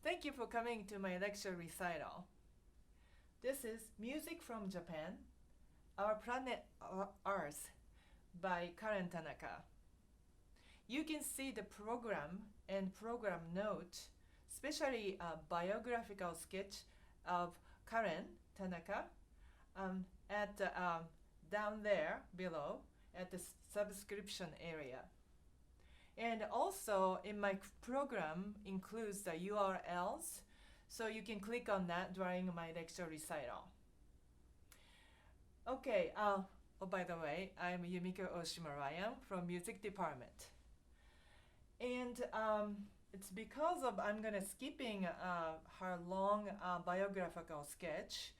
Thank you for coming to my lecture recital. This is Music from Japan, Our Planet Earth by Karen Tanaka. You can see the program and program note, especially a biographical sketch of Karen Tanaka at down there below at the subscription area. And also in my program includes the URLs, so you can click on that during my lecture recital. Okay, by the way, I'm Yumiko Oshimurayan from Music Department. And it's because of I'm gonna skipping her long biographical sketch.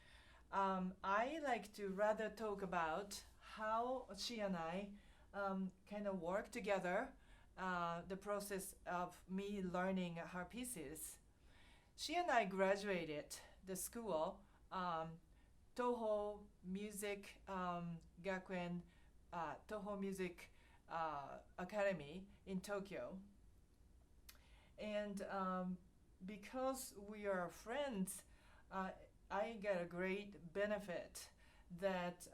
I like to rather talk about how she and I kind of work together, the process of me learning her pieces. She and I graduated the school, Toho Music Gakuen, Toho Music Academy in Tokyo. And because we are friends, I get a great benefit that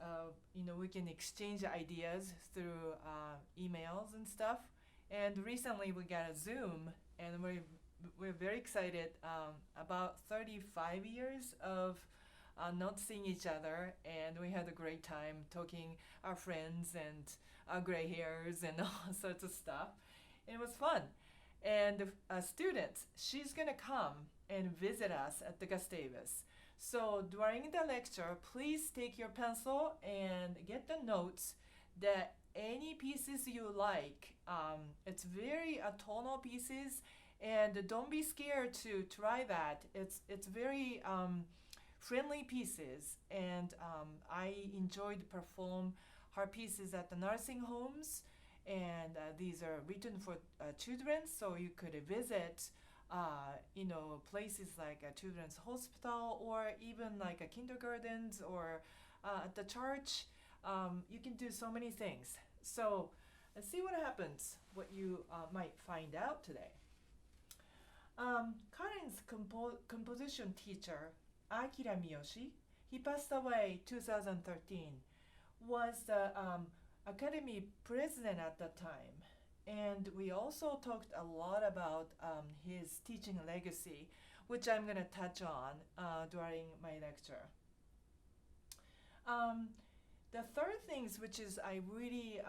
we can exchange ideas through emails and stuff. And recently we got a Zoom, and we're very excited about 35 years of not seeing each other, and we had a great time talking our friends and our gray hairs and all sorts of stuff. It was fun. And a student, she's gonna come and visit us at the Gustavus. So during the lecture, please take your pencil and get the notes that any pieces you like. It's very tonal pieces, and don't be scared to try that. It's very friendly pieces, and I enjoyed perform her pieces at the nursing homes, and these are written for children, so you could visit places like a children's hospital or even like a kindergartens or at the church. You can do so many things. So let's see what happens, what you might find out today. Karen's composition teacher, Akira Miyoshi, he passed away 2013, was the Academy president at that time. And we also talked a lot about his teaching legacy, which I'm going to touch on during my lecture. The third things, which is I really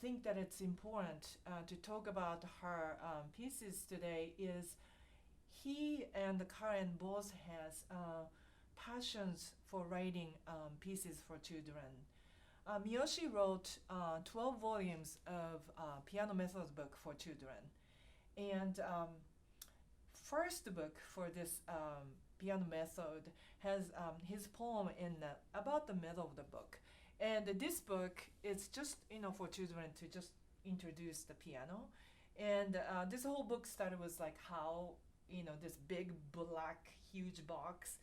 think that it's important to talk about her pieces today, is he and Karen both has passions for writing pieces for children. Miyoshi wrote 12 volumes of piano method book for children. And first book for this piano method has his poem in about the middle of the book. And this book is just, for children to just introduce the piano. And this whole book started with like how, this big black huge box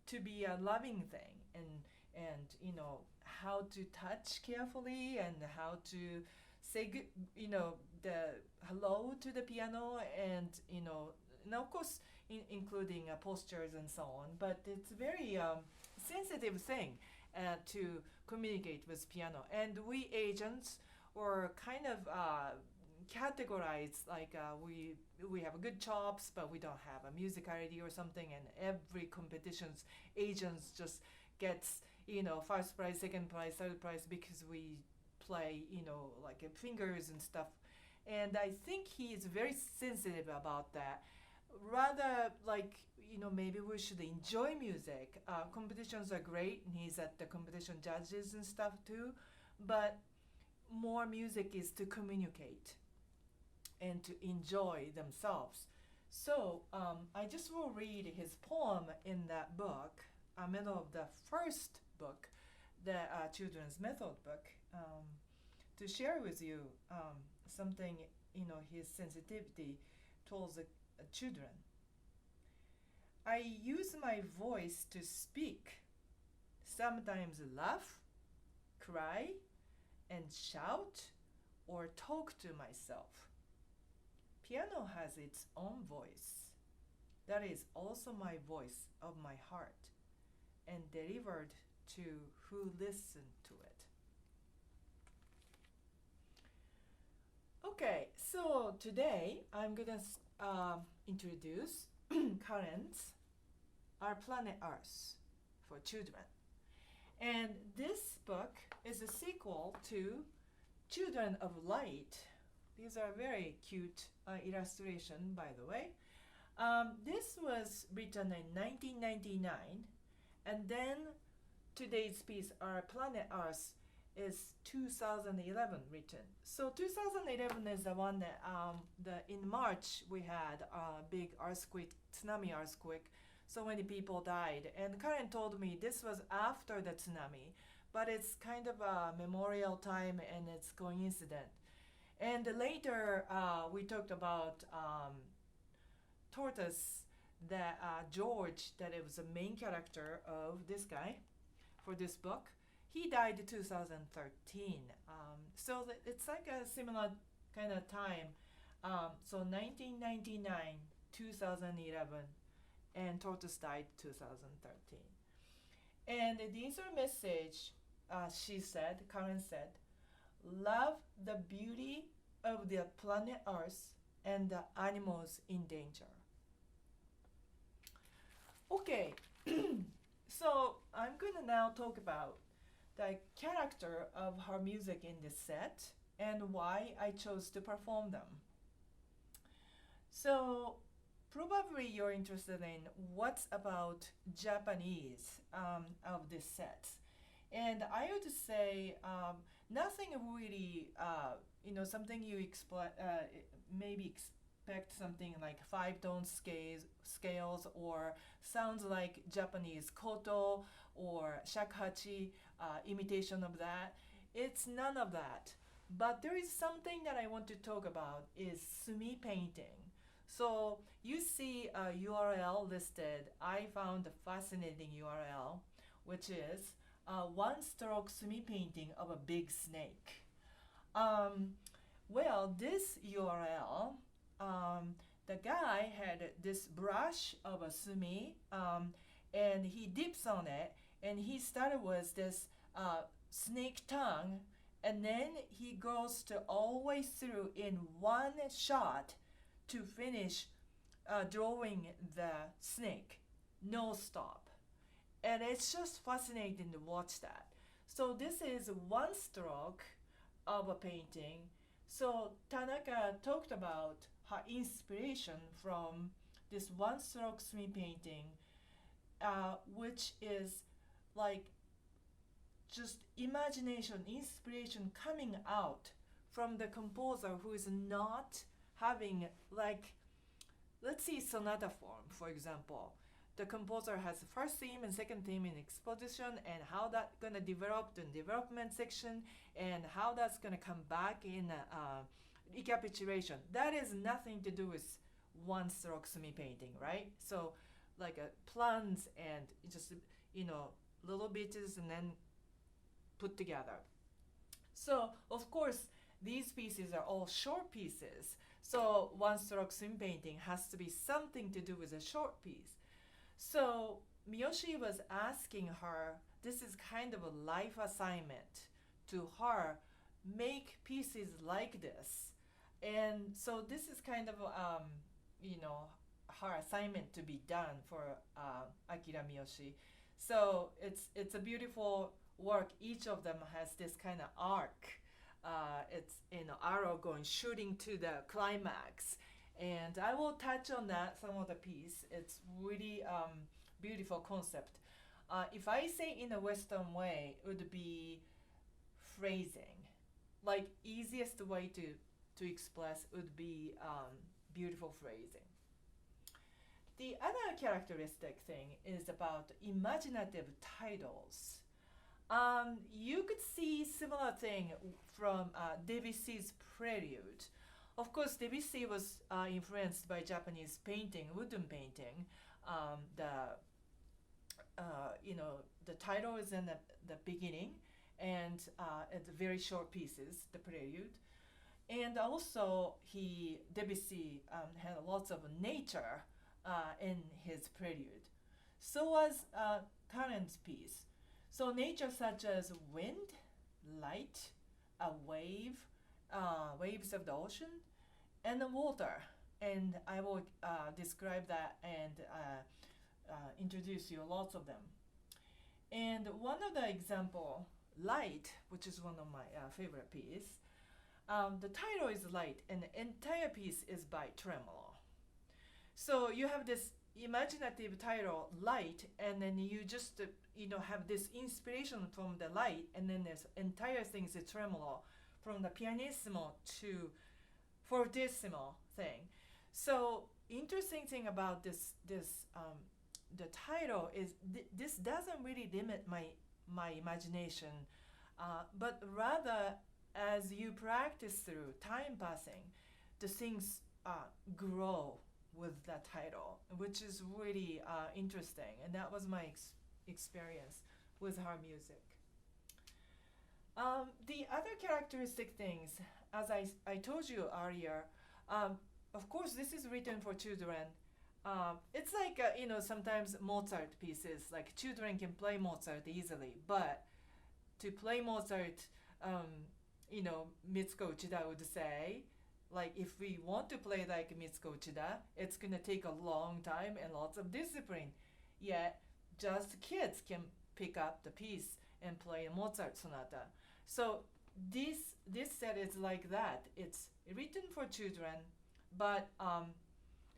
to be a loving thing, and how to touch carefully and how to say good, the hello to the piano, and of course including postures and so on. But it's a very sensitive thing to communicate with piano, and we agents were kind of categorized like we have good chops, but we don't have a musicality or something, and every competition's agents just gets first prize, second prize, third prize because we play like fingers and stuff. And I think he is very sensitive about that. Rather like maybe we should enjoy music. Competitions are great, and he's at the competition judges and stuff too, but more music is to communicate and to enjoy themselves. So I just will read his poem in that book, middle of the first book, the children's method book, to share with you something, his sensitivity towards the children. I use my voice to speak, sometimes laugh, cry, and shout or talk to myself. Piano has its own voice. that is also my voice of my heart and delivered to who listened to it. Okay, so today I'm gonna introduce Karen's Our Planet Earth for children. And this book is a sequel to Children of Light. These are very cute illustration, by the way. This was written in 1999, and then today's piece, Our Planet Earth, is 2011 written. So 2011 is the one that in March we had a big earthquake, tsunami earthquake. So many people died. And Karen told me this was after the tsunami, but it's kind of a memorial time and it's coincident. And later we talked about Tortoise, that George, that it was the main character of this guy for this book. He died in 2013. So it's like a similar kind of time. So 1999, 2011, and Tortoise died 2013. And these are message, she said, Karen said, love the beauty of the planet Earth and the animals in danger. Okay, so I'm gonna now talk about the character of her music in this set and why I chose to perform them. So probably you're interested in what's about Japanese of this set. And I would say nothing really, something you maybe expect something like 5-tone scales or sounds like Japanese koto or shakuhachi, imitation of that. It's none of that. But there is something that I want to talk about is Sumi Painting. So you see a URL listed. I found a fascinating URL, which is one-stroke Sumi painting of a big snake. Well, this URL, the guy had this brush of a sumi, and he dips on it, and he started with this snake tongue, and then he goes to all the way through in one shot to finish drawing the snake, no stop. And it's just fascinating to watch that. So this is one stroke of a painting. So Tanaka talked about her inspiration from this one stroke Sumi painting, which is like just imagination, inspiration coming out from the composer who is not having like, let's see sonata form, for example. The composer has the first theme and second theme in exposition, and how that's gonna develop in development section, and how that's gonna come back in recapitulation. That is nothing to do with one stroke Sumi painting, right? So like plans and just little bits and then put together. So of course these pieces are all short pieces. So one stroke Sumi painting has to be something to do with a short piece. So Miyoshi was asking her, this is kind of a life assignment to her, make pieces like this. And so this is kind of her assignment to be done for Akira Miyoshi. So it's a beautiful work. Each of them has this kind of arc. It's arrow going shooting to the climax, and I will touch on that some of the piece. It's really beautiful concept. If I say in a Western way, it would be phrasing. Like easiest way to express would be beautiful phrasing. The other characteristic thing is about imaginative titles. You could see similar thing from Debussy's Prelude. Of course, Debussy was influenced by Japanese painting, wooden painting. The title is in the beginning, and it's very short pieces, the Prelude. And also, Debussy had lots of nature in his prelude. So was Karen's piece. So nature such as wind, light, a wave, waves of the ocean, and the water. And I will describe that and introduce you lots of them. And one of the example, light, which is one of my favorite piece. The title is light, and the entire piece is by tremolo. So you have this imaginative title, light, and then you just have this inspiration from the light, and then this entire thing is a tremolo, from the pianissimo to fortissimo thing. So interesting thing about this the title is this doesn't really limit my imagination, but rather as you practice through time passing, the things grow with that title, which is really interesting. And that was my experience with her music. The other characteristic things, as I told you earlier, of course, this is written for children. It's like, sometimes Mozart pieces, like children can play Mozart easily, but to play Mozart, Mitsuko Uchida would say, like if we want to play like Mitsuko Uchida, it's gonna take a long time and lots of discipline. Yet, just kids can pick up the piece and play a Mozart sonata. So this set is like that. It's written for children, but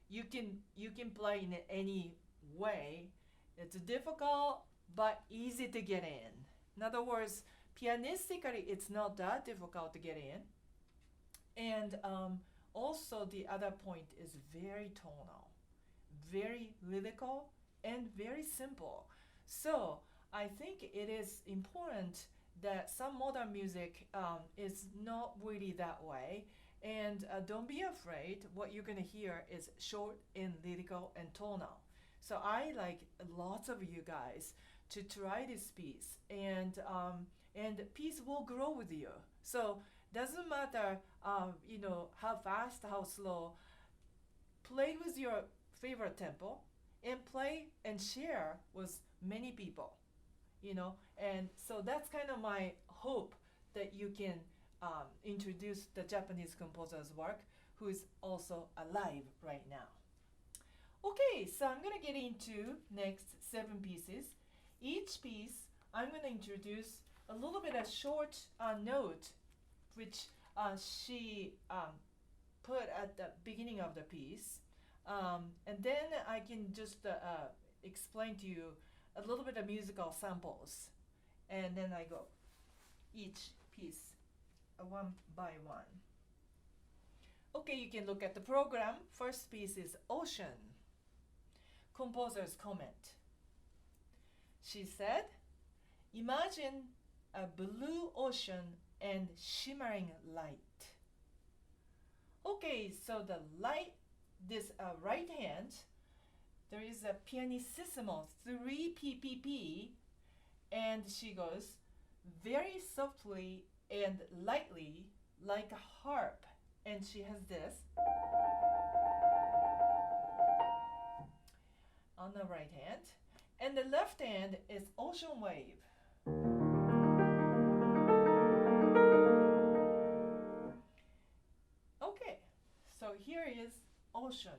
you can play in any way. It's difficult but easy to get in. In other words, pianistically, it's not that difficult to get in. And also the other point is very tonal, very lyrical, and very simple. So I think it is important that some modern music is not really that way. And don't be afraid, what you're going to hear is short and lyrical and tonal. So I like lots of you guys to try this piece, and the piece will grow with you. So doesn't matter, how fast, how slow. Play with your favorite tempo, and play and share with many people. And so that's kind of my hope, that you can introduce the Japanese composer's work, who is also alive right now. Okay, so I'm gonna get into next 7 pieces. Each piece, I'm gonna introduce a little bit of short note, which she put at the beginning of the piece, and then I can just explain to you a little bit of musical samples, and then I go each piece one by one. Okay, you can look at the program. First piece is Ocean. Composer's comment. She said, imagine a blue ocean and shimmering light. Okay, so the light, this right hand, there is a pianissimo 3 pp, and she goes very softly and lightly like a harp, and she has this on the right hand, and the left hand is ocean wave. Okay, so here is ocean.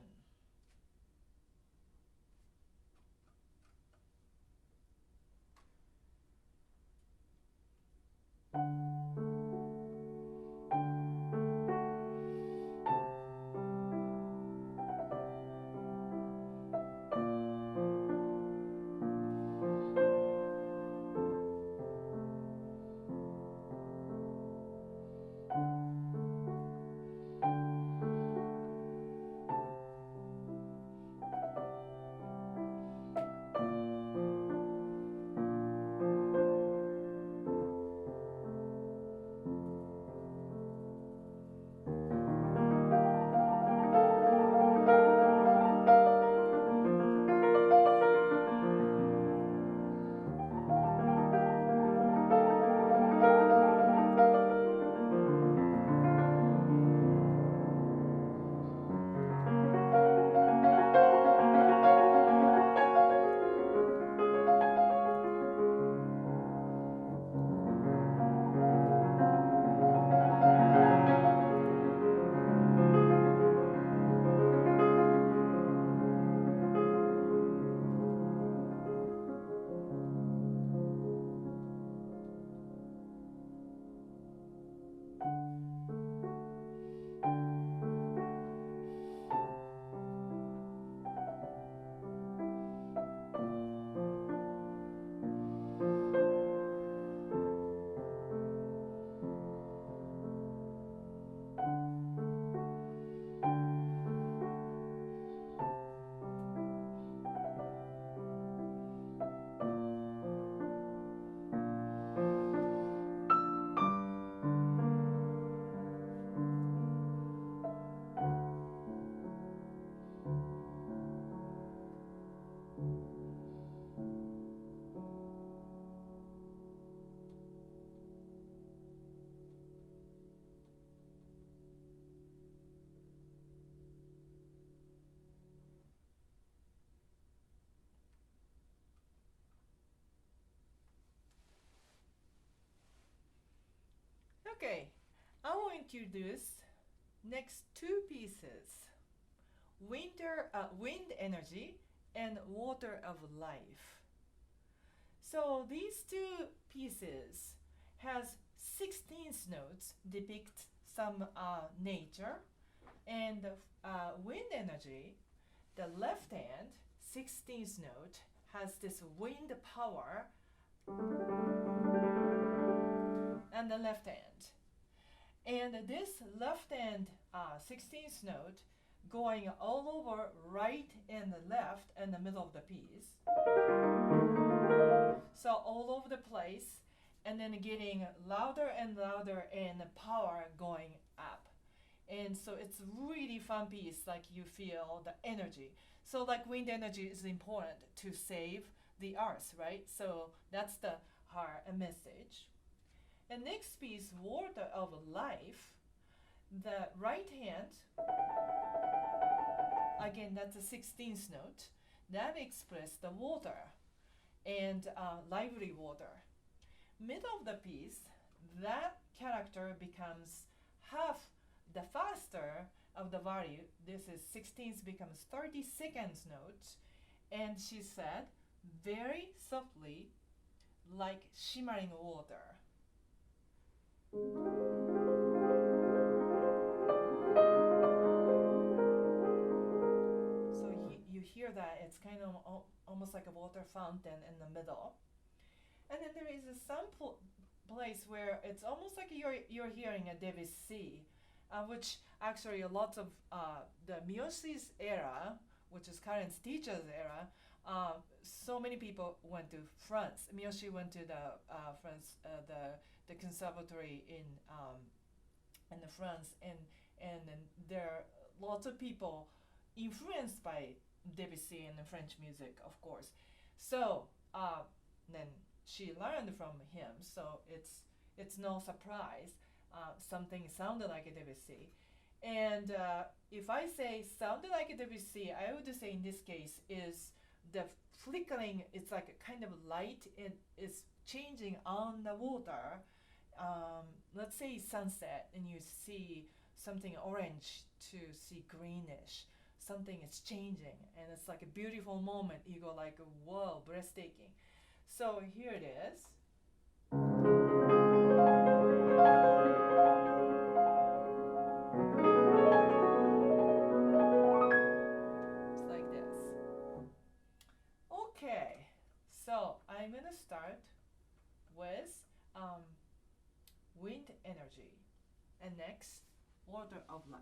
Okay, I will introduce next two pieces, wind energy and water of life. So these two pieces has 16 notes depict some nature, and wind energy, the left hand 16th note has this wind power and the left hand. And this left hand 16th note going all over right and left and the middle of the piece. So all over the place, and then getting louder and louder and the power going up. And so it's really fun piece, like you feel the energy. So like wind energy is important to save the earth, right? So that's the her message. And next piece, water of life, the right hand, again that's a 16th note, that express the water and lively water. Middle of the piece, that character becomes half the faster of the value. This is 16th becomes 32nd note, and she said very softly like shimmering water. So you hear that it's kind of almost like a water fountain in the middle. And then there is a sample place where it's almost like you're hearing a Debussy, which actually lots of the Miyoshi's era, which is Karen's teacher's era, so many people went to France. Miyoshi went to the France, the conservatory in the France, and there are lots of people influenced by Debussy and the French music, of course. So then she learned from him, so it's no surprise. Something sounded like a Debussy. And if I say sounded like a Debussy, I would say in this case is the flickering, it's like a kind of light, it is changing on the water. Let's say sunset and you see something orange to see greenish. Something is changing and it's like a beautiful moment. You go like, whoa, breathtaking. So here it is. It's like this. Okay, so I'm gonna start with wind energy, and next, water of life.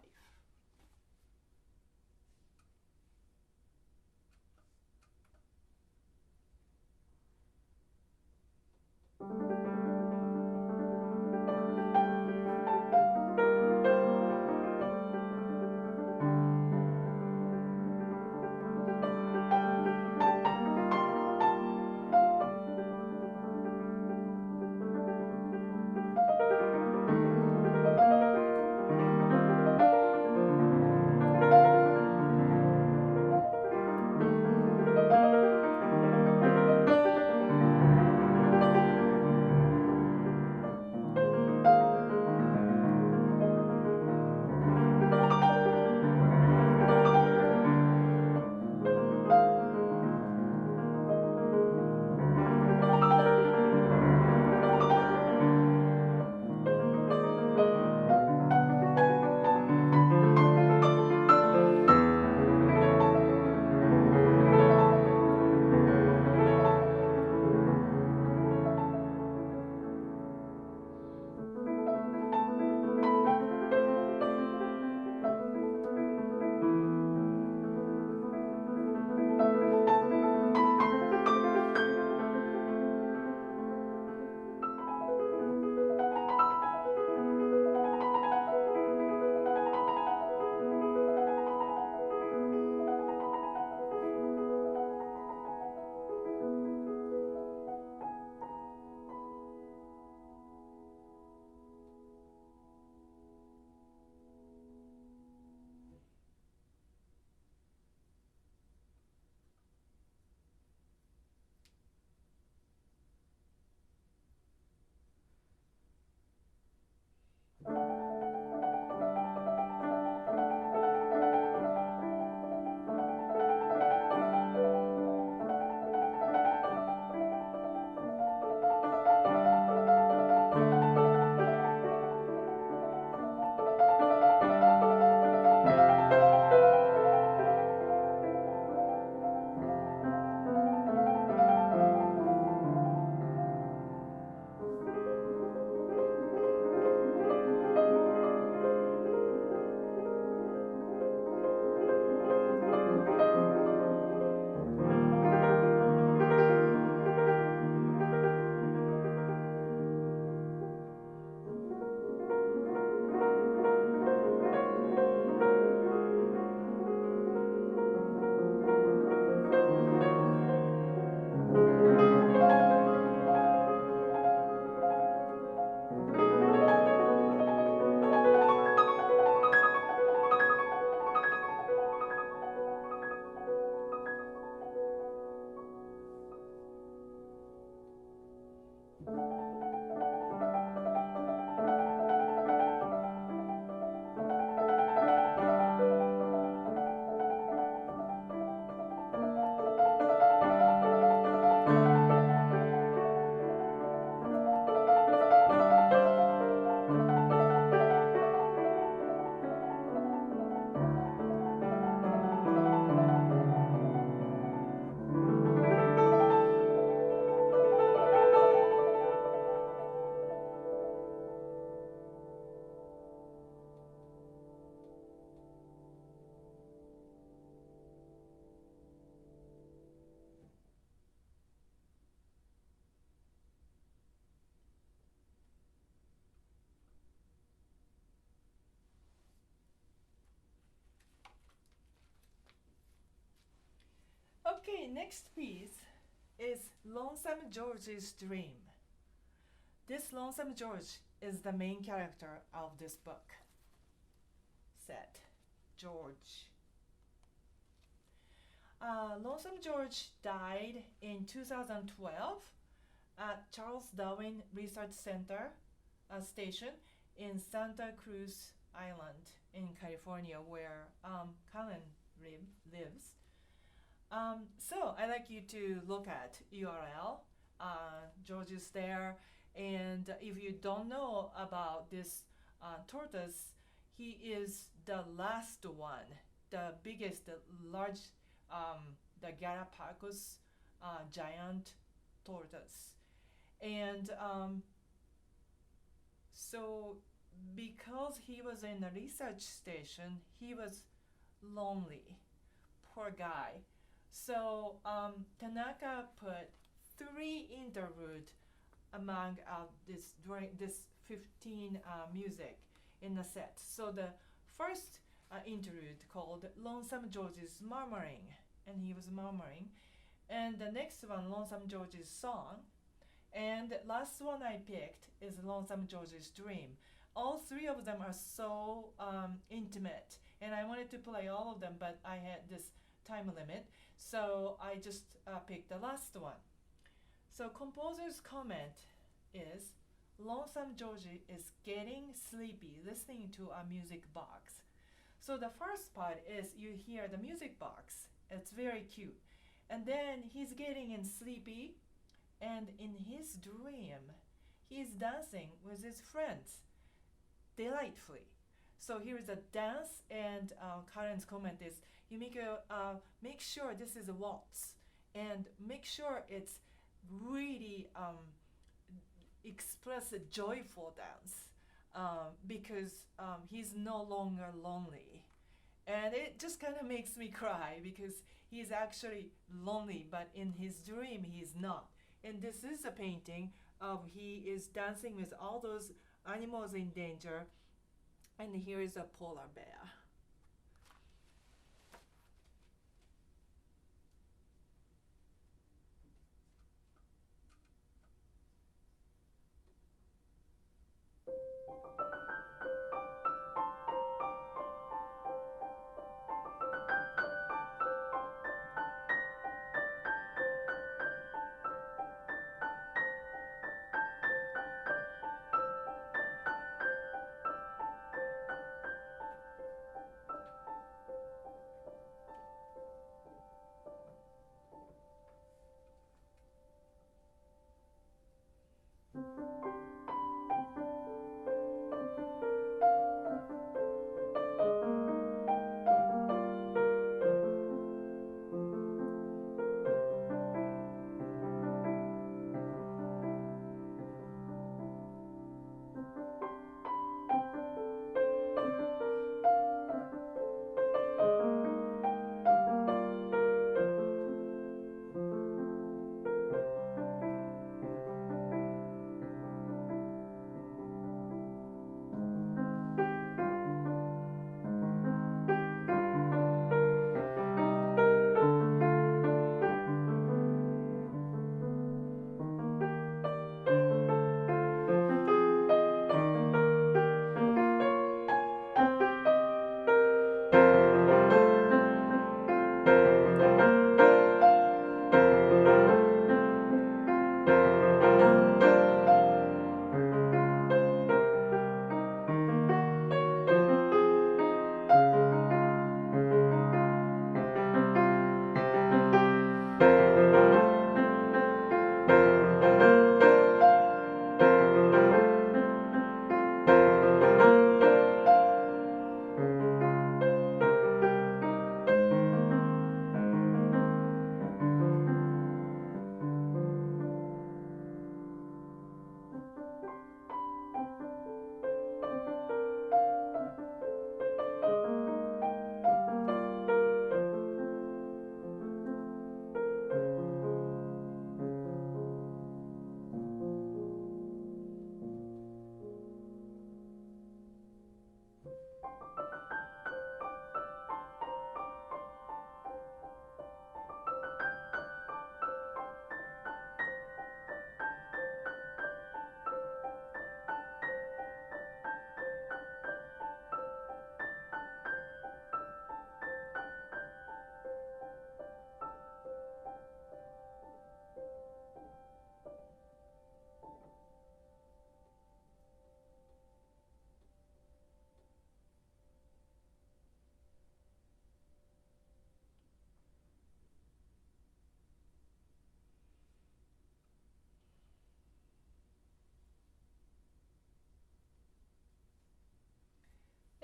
Okay, next piece is Lonesome George's Dream. This Lonesome George is the main character of this book. Set, George. Lonesome George died in 2012 at Charles Darwin Research Center station in Santa Cruz Island in California, where Karen lives. So I'd like you to look at URL. George is there, and if you don't know about this tortoise, he is the last one, the biggest, the large, the Galapagos giant tortoise. And so because he was in a research station, he was lonely. Poor guy. So Tanaka put 3 interludes among this during this 15 music in the set. So the first interlude called Lonesome George's Murmuring, and he was murmuring. And the next one, Lonesome George's Song. And the last one I picked is Lonesome George's Dream. All 3 of them are so intimate, and I wanted to play all of them, but I had this time limit, so I just picked the last one. So composer's comment is, Lonesome Georgie is getting sleepy listening to a music box. So the first part is you hear the music box. It's very cute. And then he's getting in sleepy, and in his dream, he's dancing with his friends delightfully. So here is a dance, and Karen's comment is, you make sure this is a waltz, and make sure it's really express a joyful dance, because he's no longer lonely. And it just kind of makes me cry because he's actually lonely, but in his dream he's not. And this is a painting of he is dancing with all those animals in danger, and here is a polar bear.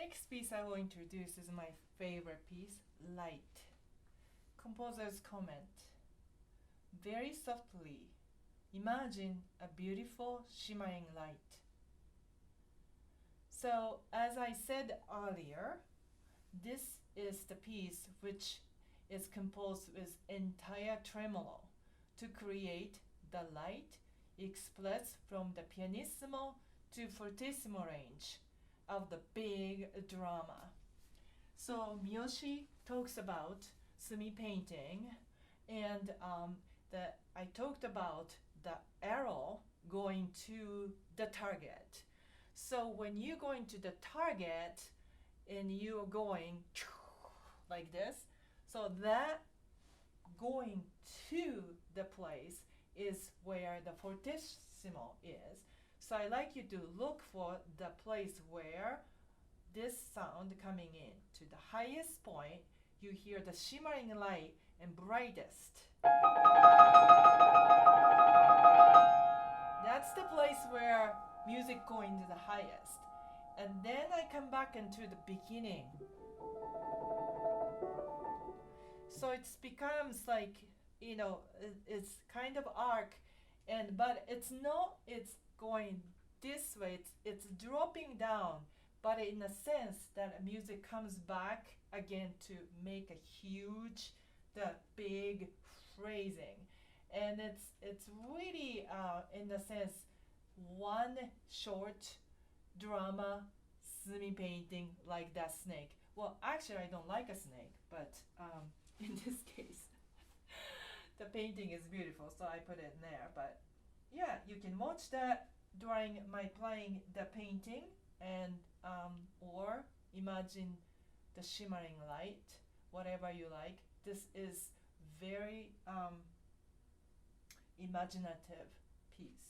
Next piece I will introduce is my favorite piece, Light. Composer's comment. Very softly, imagine a beautiful shimmering light. So, as I said earlier, this is the piece which is composed with entire tremolo to create the light expressed from the pianissimo to fortissimo range of the big drama. So Miyoshi talks about Sumi Painting, and I talked about the arrow going to the target. So when you're going to the target and you're going like this, so that going to the place is where the fortissimo is. So I like you to look for the place where this sound coming in to the highest point, you hear the shimmering light and brightest. That's the place where music going to the highest. And then I come back into the beginning. So it becomes like, it's kind of arc, but it's going this way, it's dropping down, but in a sense that music comes back again to make a huge, the big phrasing. And it's really, in a sense, one short drama, Sumi Painting, like that snake. Well, actually, I don't like a snake, but in this case, the painting is beautiful, so I put it in there. But yeah, you can watch that during my playing the painting, and or imagine the shimmering light, whatever you like. This is very imaginative piece.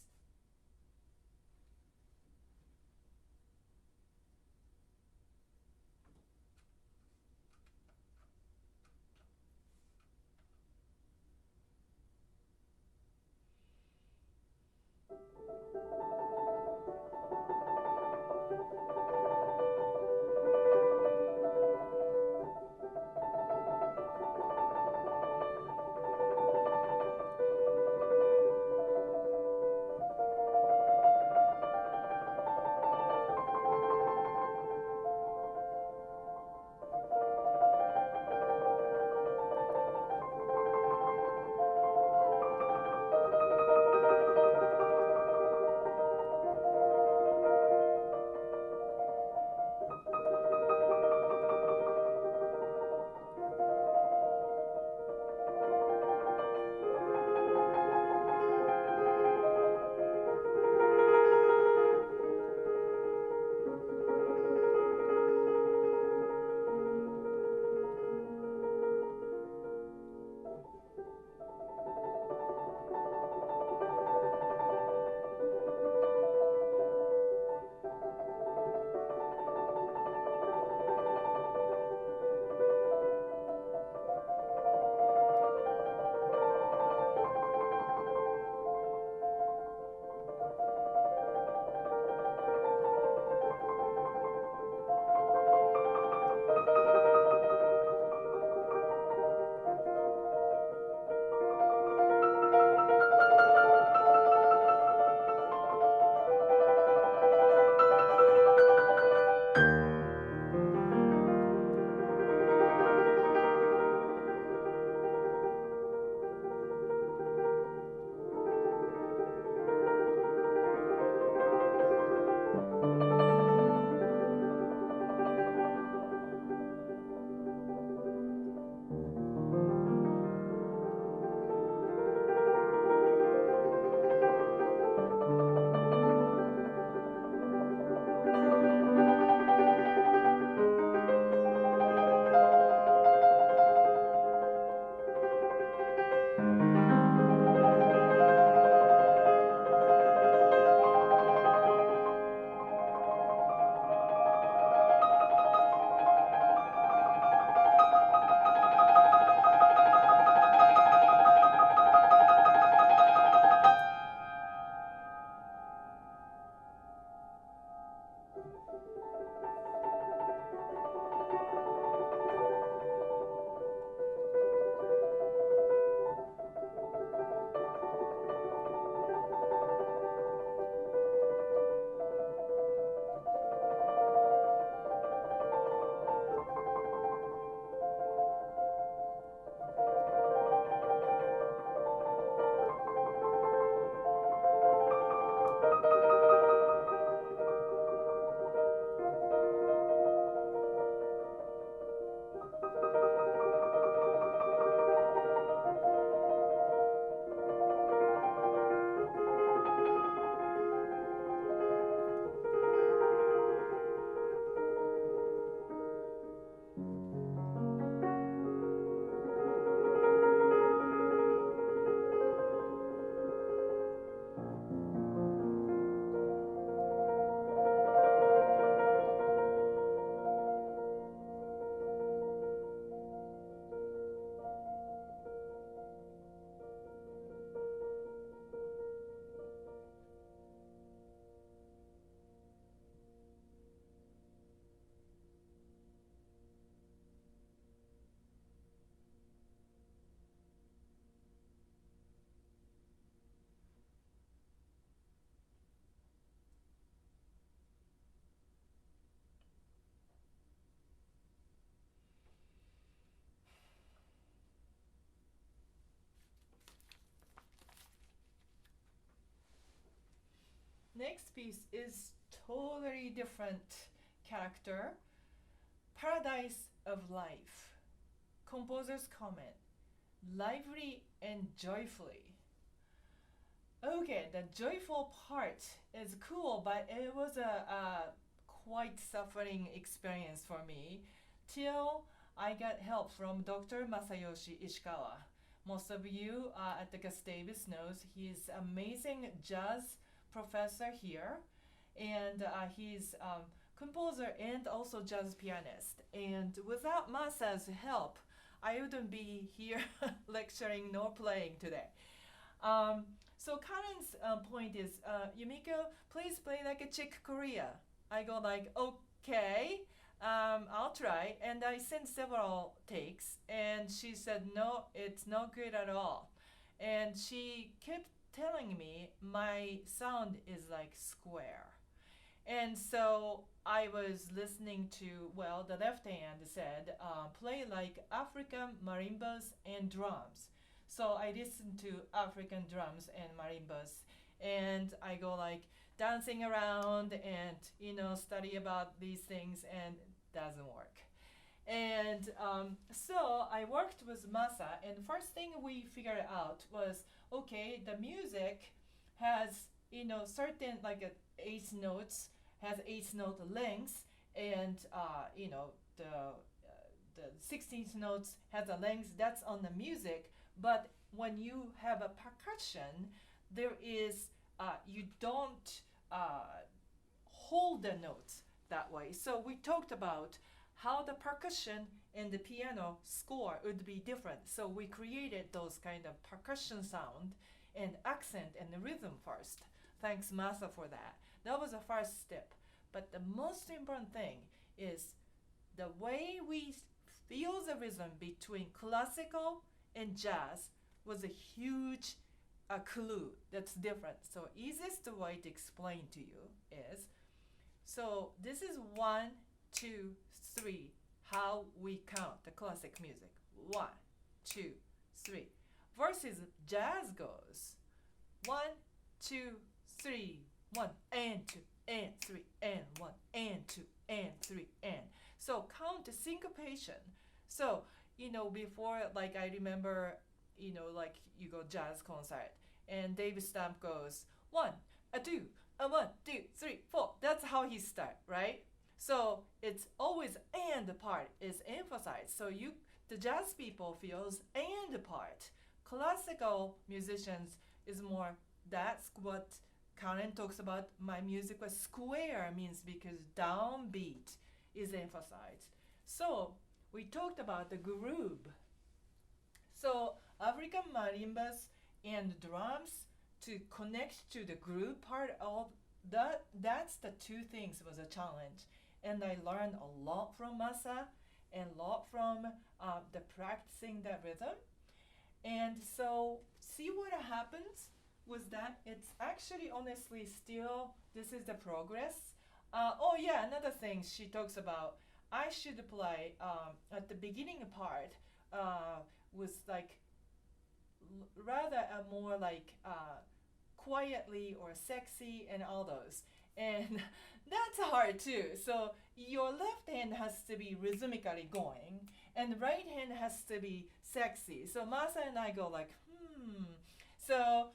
next piece is totally different character. Paradise of Life. Composer's comment. Lively and joyfully. Okay, the joyful part is cool, but it was a quite suffering experience for me till I got help from Dr. Masayoshi Ishikawa. Most of you at the Gustavus knows he's amazing jazz professor here, and he's composer and also jazz pianist. And without Masa's help, I wouldn't be here lecturing nor playing today. Um, so Karen's point is, Yumiko, please play like a Chick Korea. I go like, okay, I'll try. And I sent several takes, and she said, no, it's not good at all. And she kept telling me my sound is like square. And so I was listening to, well, the left hand said, play like African marimbas and drums. So I listened to African drums and marimbas, and I go like dancing around and, study about these things, and it doesn't work. And so I worked with Masa, and first thing we figured out was, okay, the music has, certain like eighth notes, has eighth note lengths, and the 16th notes has a length that's on the music. But when you have a percussion, there is you don't hold the notes that way. So we talked about how the percussion and the piano score would be different. So we created those kind of percussion sound and accent and the rhythm first. Thanks Masa for that. That was the first step. But the most important thing is the way we feel the rhythm between classical and jazz was a huge clue that's different. So easiest way to explain to you is, so this is 1, 2, 3, how we count the classic music. 1, 2, 3. Versus jazz goes 1, 2, 3, 1 and 2 and 3 and 1 and 2 and 3 and. So count the syncopation. So before, like I remember, like you go jazz concert and David Stamp goes 1, a 2, a 1, 2, 3, 4. That's how he start, right? So it's always and part is emphasized. So the jazz people feels and part. Classical musicians is more, that's what Karen talks about. My music was square means because downbeat is emphasized. So we talked about the groove. So African marimbas and drums to connect to the groove part of that's the two things was a challenge. And I learned a lot from Masa and a lot from the practicing that rhythm. And so see what happens with that. It's actually honestly still, this is the progress. Oh yeah, another thing she talks about, I should play at the beginning part was like rather a more like quietly or sexy and all those. And that's hard too. So your left hand has to be rhythmically going and right hand has to be sexy. So Masa and I go like, So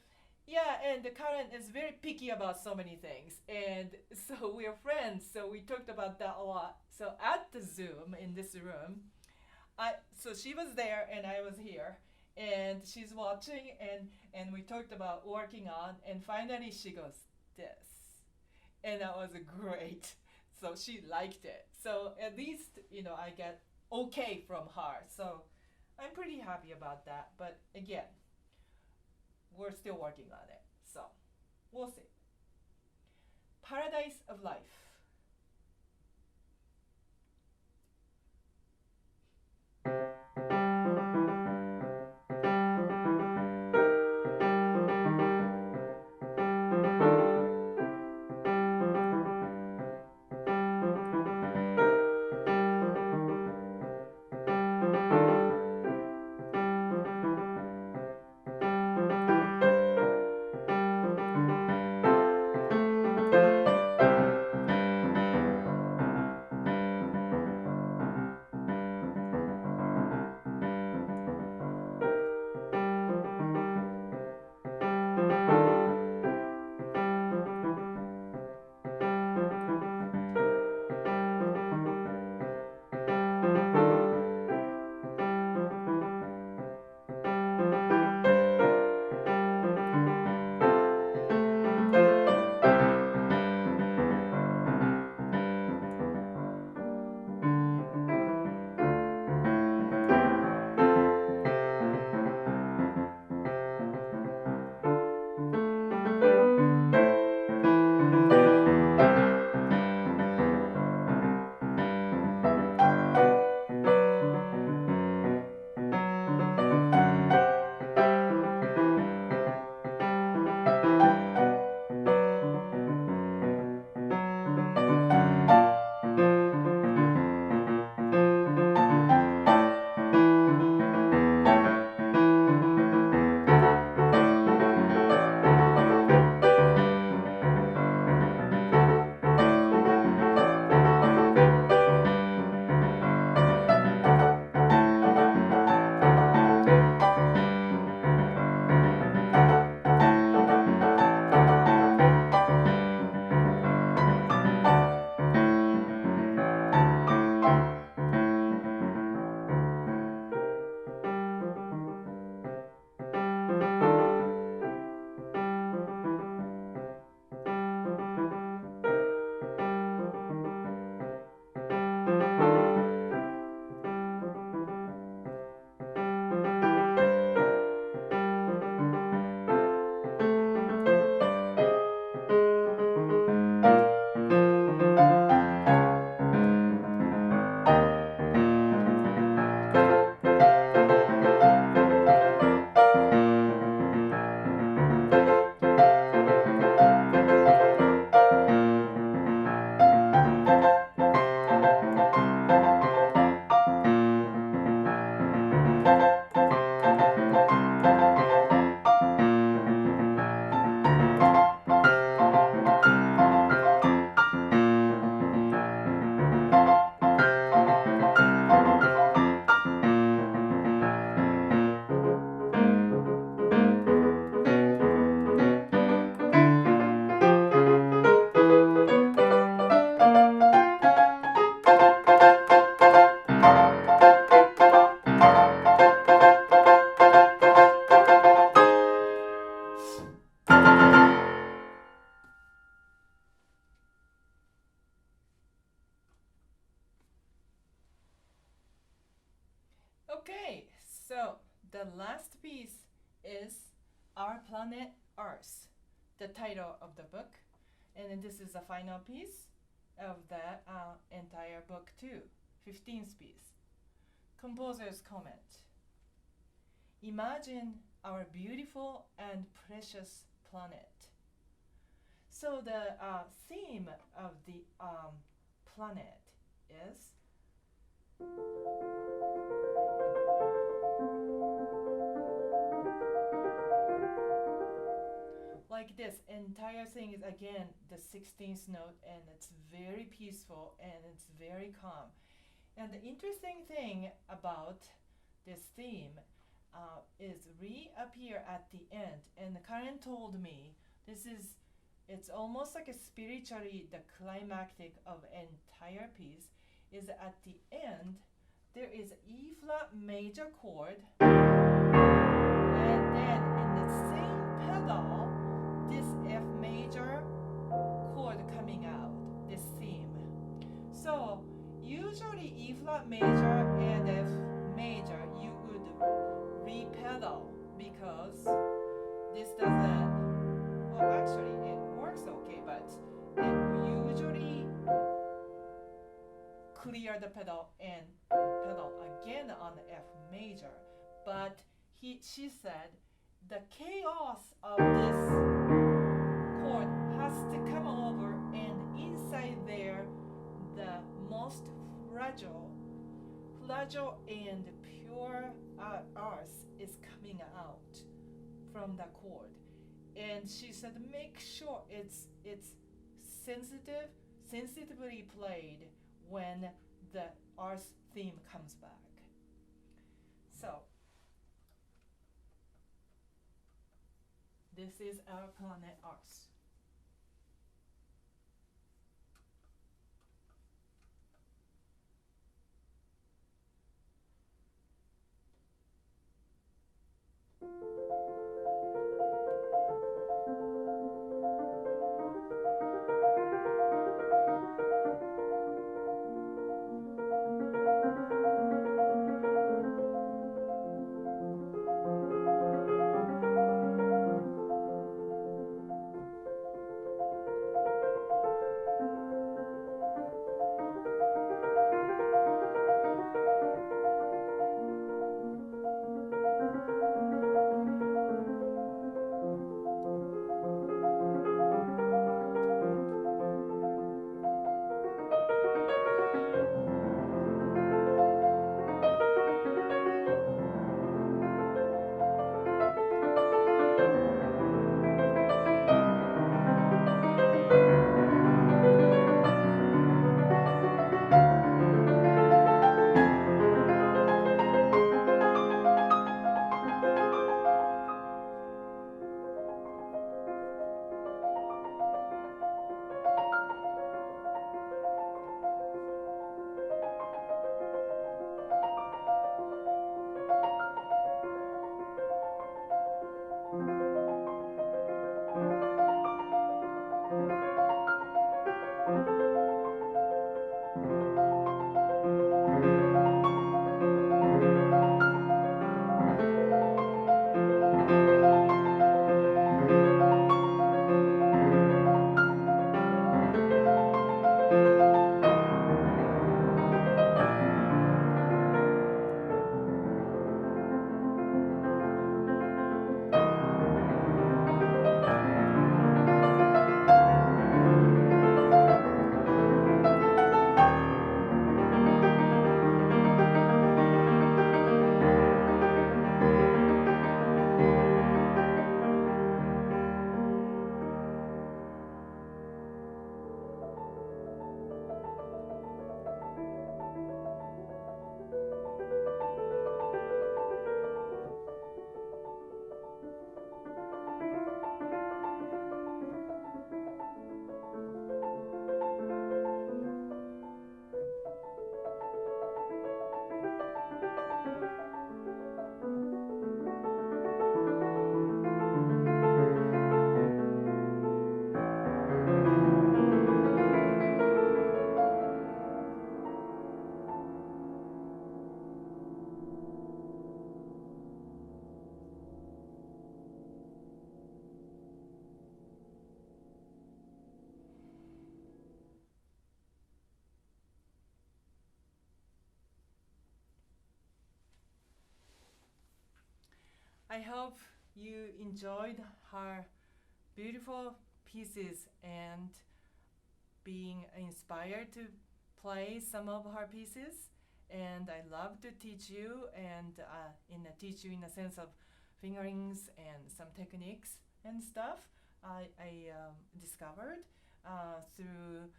yeah, and Karen is very picky about so many things. And so we're friends, so we talked about that a lot. So at the Zoom in this room, so she was there and I was here. And she's watching and we talked about working on, and finally she goes, this. And that was great. So she liked it. So at least, I get okay from her. So I'm pretty happy about that. But again, we're still working on it. So we'll see. Paradise of Life. Okay, so the last piece is Our Planet Earth, the title of the book. And then this is the final piece of the entire book too, 15th piece. Composer's comment. Imagine our beautiful and precious planet. So the theme of the planet is like this. Entire thing is again the 16th note, and it's very peaceful and it's very calm. And the interesting thing about this theme is reappear at the end. And Karen told me it's almost like a spiritually the climactic of entire piece is at the end there is E flat major chord, and then in the same pedal this F major chord coming out, this theme. So usually E flat major and F major you would re-pedal because this doesn't, well actually it works okay, but it usually clear the pedal and pedal again on the F major. But she said the chaos of this chord has to come over, and inside there the most fragile and pure earth is coming out from the chord. And she said make sure it's sensitively played when the earth theme comes back. So this is Our Planet Earth. I hope you enjoyed her beautiful pieces and being inspired to play some of her pieces. And I love to teach you and teach you in the sense of fingerings and some techniques and stuff I discovered through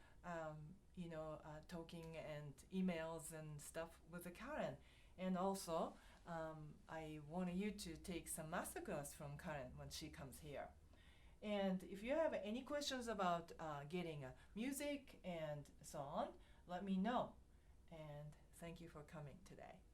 talking and emails and stuff with Karen. And also, I want you to take some masterclass from Karen when she comes here. And if you have any questions about getting music and so on, let me know. And thank you for coming today.